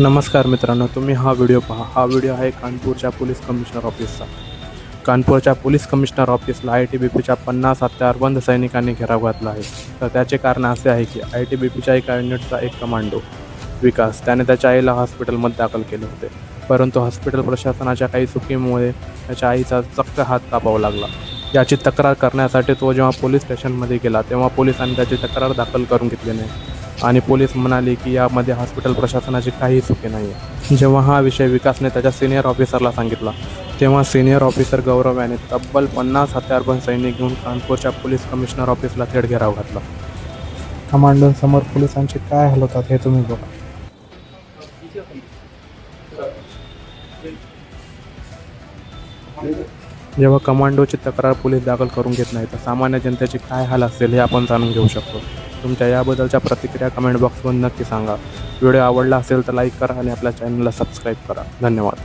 नमस्कार मित्रांनो, तुम्ही हा व्हिडिओ पहा. हा व्हिडिओ आहे कानपूरच्या पोलीस कमिशनर ऑफिसचा. कानपूरच्या पोलीस कमिशनर ऑफिसला ITBPच्या 50 हत्यारबंद सैनिकांनी घेराव घातला आहे. तर त्याचे कारण असे आहे की ITBPच्या एका युनिटचा एक कमांडो विकास त्याने त्याच्या आईला हॉस्पिटलमध्ये दाखल केले होते. परंतु हॉस्पिटल प्रशासनाच्या काही चुकीमुळे त्याच्या आईचा चक्क हात कापावा लागला. याची तक्रार करण्यासाठी तो जेव्हा पोलीस स्टेशनमध्ये गेला तेव्हा पोलिसांनी त्याची तक्रार दाखल करून घेतली नाही आणि पोलीस म्हणाले की यामध्ये हॉस्पिटल प्रशासनाची काही चुकी नाही आहे. जेव्हा हा विषय विकासने त्याच्या सिनियर ऑफिसरला सांगितला तेव्हा सिनियर ऑफिसर गौरव याने तब्बल 50 हत्यारबंद सैनिक घेऊन कानपूरच्या पोलीस कमिशनर ऑफिसला थेट घेराव घातला. कमांडोंसमोर पोलिसांचे काय हाल होतात हे तुम्ही बघा. जेव्हा कमांडोची तक्रार पोलीस दाखल करून घेत नाही तर सामान्य जनतेची काय हाल असेल हे आपण जाणून घेऊ शकतो. तुमच्या याबद्दलच्या प्रतिक्रिया कमेंट बॉक्समध्ये नक्की सांगा. व्हिडिओ आवडला असेल तर लाईक करा आणि आपल्या चॅनलला सबस्क्राईब करा. धन्यवाद.